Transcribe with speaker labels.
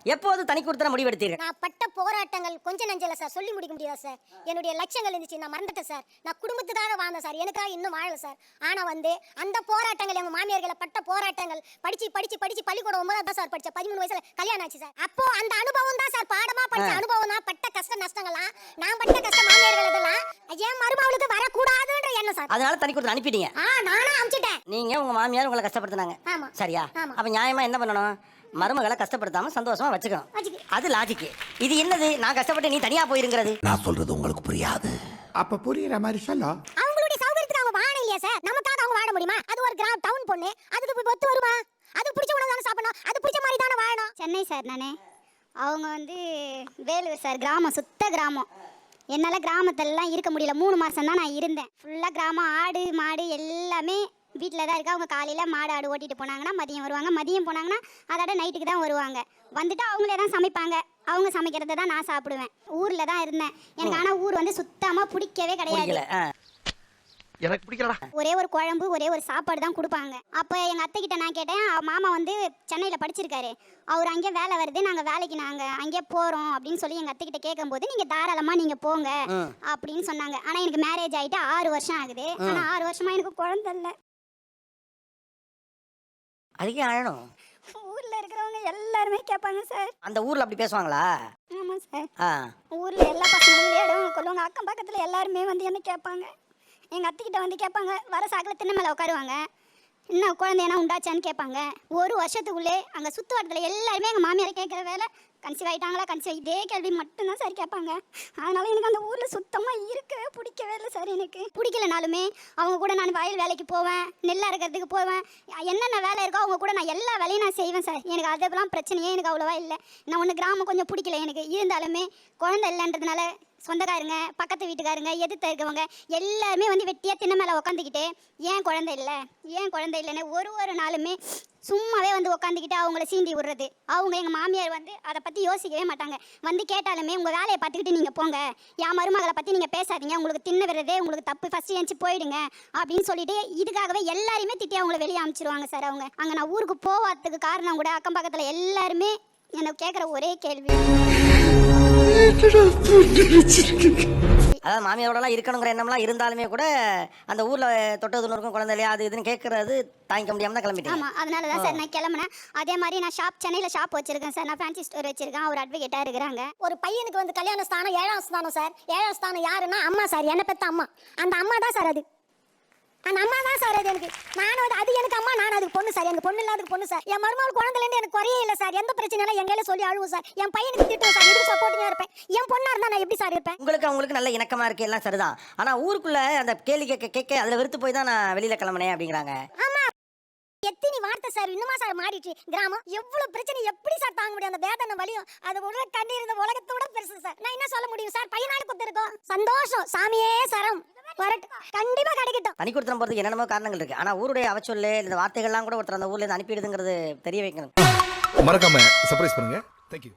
Speaker 1: எப்போது தனி கொடுத்தன முடிவெடுத்தீர்கள்?
Speaker 2: நான் பட்ட போராட்டங்கள் கொஞ்சம் நஞ்சல சார், சொல்லி முடிக்க முடியாது சார். என்னுடைய லட்சியங்கள் இருந்துச்சு, நான் மறந்துட்டேன் சார். நான் குடும்பத்துக்காக வாழ்ந்தேன் சார், எனக்காக இன்னும் வாழல சார். ஆனா வந்து அந்த போராட்டங்கள், எங்க மாமியார்களை பட்ட போராட்டங்கள், படிச்சு படிச்சு படிச்சு பள்ளிக்கூடம் 9வது தான் சார் படிச்சேன். 13 வயசுல கல்யாணம் ஆச்சு சார். அப்போ அந்த அனுபவம் தான் சார் பாடமா படிச்ச அனுபவம் தான். பட்ட கஷ்ட நஷ்டங்கள்லாம், நான் பட்ட கஷ்ட மாமியார்கள் இதெல்லாம் என் மருமகளுக்கு வரக்கூடாதுன்ற எண்ணம் சார்.
Speaker 1: அதனால தனி கொடுத்து அனுப்பிட்டீங்க.
Speaker 2: நானா அனுப்பிச்சிட்டேன்.
Speaker 1: நீங்க உங்க மாமியார் உங்களை கஷ்டப்படுத்தினாங்க.
Speaker 2: ஆமா.
Speaker 1: சரியா? அப்ப நியாயமா என்ன பண்ணணும்? மருமகளை கஷ்டப்படுத்தாம சந்தோஷமா வச்சுக்கணும். அது லாஜிக். இது என்னது நான் கஷ்டப்பட்டு நீ தனியா போயிருங்கிறது?
Speaker 3: நான் சொல்றது உங்களுக்கு புரியாது. அப்ப புரியுற மாதிரி சொல்ல.
Speaker 2: அவங்களுடைய சௌகரியத்துக்கு அவங்க வாழ இல்லையா சார்? நமக்காக அவங்க வாழ முடியுமா? அது ஒரு கிராம டவுன் பொண்ணு, அதுக்கு போய் ஒத்து வருமா? அது பிடிச்ச உணவு தானே சாப்பிடணும், அது பிடிச்ச மாதிரி தானே வாழணும்.
Speaker 4: சென்னை சார் நானே. அவங்க வந்து வேலூர் சார், கிராமம், சுத்த கிராமம். என்னால் கிராமத்திலலாம் இருக்க முடியல. 3 மாதம் தான் நான் இருந்தேன். ஃபுல்லாக கிராமம், ஆடு மாடு எல்லாமே வீட்டில் தான் இருக்கா. அவங்க காலையில் மாடு ஆடு ஓட்டிட்டு போனாங்கன்னா மதியம் வருவாங்க, மதியம் போனாங்கன்னா அதோட நைட்டுக்கு தான் வருவாங்க. வந்துட்டு அவங்களே தான் சமைப்பாங்க. அவங்க சமைக்கிறத தான் நான் சாப்பிடுவேன். ஊரில் தான் இருந்தேன் எனக்கு. ஆனால் ஊர் வந்து சுத்தமாக பிடிக்கவே கிடையாது.
Speaker 3: எனக்கு பிடிக்கலடா.
Speaker 4: ஒரே ஒரு குழம்பு, ஒரே ஒரு சாப்பாடு தான் கொடுப்பாங்க. அப்போ எங்கள் அத்தை கிட்ட நான் கேட்டேன், மாமா வந்து சென்னையில் படிச்சிருக்காரு, அவர் அங்கே வேலை வருது, நாங்கள் வேலைக்கு நாங்கள் அங்கே போகிறோம் அப்படின்னு சொல்லி எங்கள் அத்தை கிட்ட கேட்கும்போது, நீங்கள் தாராளமாக நீங்கள் போங்க அப்படின்னு சொன்னாங்க. ஆனால் எனக்கு மேரேஜ் ஆகிட்டு 6 வருஷம் ஆகுது. ஆனால் 6 வருஷமா எனக்கு குழந்தை இல்லை.
Speaker 1: அதுக்கே அழணும்.
Speaker 4: ஊரில் இருக்கிறவங்க எல்லாருமே கேட்பாங்க சார்.
Speaker 1: அந்த ஊரில் அப்படி பேசுவாங்களா?
Speaker 4: ஆமாம் சார். ஊரில் எல்லா பசங்களும் விளையாடுவாங்க, கொள்ளுவாங்க. அக்கம் பக்கத்தில் எல்லாருமே வந்து என்ன கேட்பாங்க. எங்கள் அத்தைக்கிட்ட வந்து கேட்பாங்க, வர சாக்கில் திண்ணை மேலே உட்காருவாங்க, இன்னும் குழந்தையனா உண்டாச்சான்னு கேட்பாங்க. ஒரு வருஷத்துக்குள்ளே அங்கே சுற்று வட்டத்தில் எல்லாருமே எங்கள் மாமியாரை கேட்குற வேலை, கன்சீவ் ஆகிட்டாங்களா, கன்சீவ், இதே கேள்வி மட்டும்தான் சார் கேட்பாங்க. அதனால் எனக்கு அந்த ஊரில் சுத்தமாக இருக்கவே பிடிக்கவே இல்லை சார். எனக்கு பிடிக்கலனாலுமே அவங்க கூட நான் வயல் வேலைக்கு போவேன், நெல் அறுக்கிறதுக்கு போவேன், என்னென்ன வேலை இருக்கோ அவங்க கூட நான் எல்லா வேலையும் நான் செய்வேன் சார். எனக்கு அதெல்லாம் பிரச்சனையே எனக்கு அவ்வளோவா இல்லை. நான் ஒன்று கிராமம் கொஞ்சம் பிடிக்கல எனக்கு. இருந்தாலுமே குழந்தை இல்லைன்றதுனால சொந்தக்காரங்க, பக்கத்து வீட்டுக்காரங்க, எதிர்த்து இருக்கவங்க எல்லாருமே வந்து வெட்டியாக திண்ணை மேலே உட்காந்துக்கிட்டு ஏன் குழந்தை இல்லை, ஏன் குழந்தை இல்லைன்னு ஒரு நாளுமே சும்மாவே வந்து உட்காந்துக்கிட்டு அவங்கள சீண்டி விடுறது. அவங்க எங்கள் மாமியார் வந்து அதை பற்றி யோசிக்கவே மாட்டாங்க. வந்து கேட்டாலுமே உங்கள் வேலையை பார்த்துக்கிட்டு நீங்கள் போங்க, என் மருமகளை பற்றி நீங்கள் பேசாதீங்க, உங்களுக்கு தின்ன விடுறதே உங்களுக்கு தப்பு, ஃபஸ்ட்டு ஏஞ்சி போயிடுங்க அப்படின்னு சொல்லிட்டு இதுக்காகவே எல்லாருமே திட்டி அவங்கள வெளியே அனுப்பிச்சிருவாங்க சார். அவங்க அங்கே நான் ஊருக்கு போவாததுக்கு காரணம் கூட அக்கம் பக்கத்தில் எல்லாருமே எனக்கு கேட்குற ஒரே கேள்வி,
Speaker 1: அதாவது மாமியாரோடலாம் இருக்கணுங்கிற எண்ணம்லாம் இருந்தாலுமே கூட அந்த ஊரில் தொட்டதுன்னு குழந்தை இல்லையா அது இதுன்னு கேட்கறது தாங்கிக்க முடியாமல் தான் கிளம்பிட்டேன்.
Speaker 4: ஆமாம், அதனால தான் சார் நான் கிளம்புனேன். அதே மாதிரி நான் சென்னையில் ஷாப் வச்சிருக்கேன் சார். நான் ஃபேன்சி ஸ்டோர் வச்சிருக்கேன். அவர் அட்வொகேட்டாக இருக்கிறாங்க.
Speaker 2: ஒரு பையனுக்கு வந்து கல்யாண ஸ்தானம் 7ஆம் ஸ்தானம் சார். 7ஆம் ஸ்தானம் யாருன்னா அம்மா சார், என்ன பெத்த அம்மா. அந்த அம்மா தான் சார், அது அந்த அம்மா தான் சார். அது எனக்கு, நானும் அது எனக்கு அம்மா, நான் அதுக்கு பொண்ணு சார். எனக்கு பொண்ணு இல்லாததுக்கு பொண்ணு சார். என் மருமகள் குழந்தைலேருந்து எனக்கு குறையே இல்லை சார். எந்த பிரச்சனையும் எங்கையில சொல்லி அழுவும் சார். என் பையனுக்கு திட்டம் சார், இதுக்கு சப்போர்ட்டிங்காக இருப்பேன். என் பொண்ணா இருந்தா நான் எப்படி சார் இருப்பேன்?
Speaker 1: உங்களுக்கு நல்ல இணக்கமா இருக்கு, எல்லாம் சரிதான். ஆனா ஊருக்குள்ள அந்த கேள்வி கேட்க அதுல வெறுத்து போய் தான் நான் வெளியில கிளம்பினேன் அப்படிங்கிறாங்க.
Speaker 2: ஆமா, எத்தனை வார்த்தை சார். இன்னுமா சார் மாறிட்டு கிராமம்? எவ்வளவு பிரச்சனை எப்படி சார் தாங்க முடியும்? அந்த வேதனை வலியும் அது உள்ள கண்ணீர் இந்த உலகத்தோட பெருசு சார். நான் என்ன சொல்ல முடியும் சார்? பையனால குத்திருக்கோம், சந்தோஷம், சாமியே சரம் வரட்டும், கண்டிப்பா கிடைக்கட்டும்.
Speaker 1: தனி கொடுத்துன போறதுக்கு என்னென்னமோ காரணங்கள் இருக்கு. ஆனா ஊருடைய அவச்சொல்லு இந்த வார்த்தைகள்லாம் கூட ஒருத்தர் அந்த ஊர்ல இருந்து அனுப்பிடுதுங்கிறது தெரிய வைக்கணும்.
Speaker 3: மறக்காம சர்ப்ரைஸ் பண்ணுங்க. Thank you.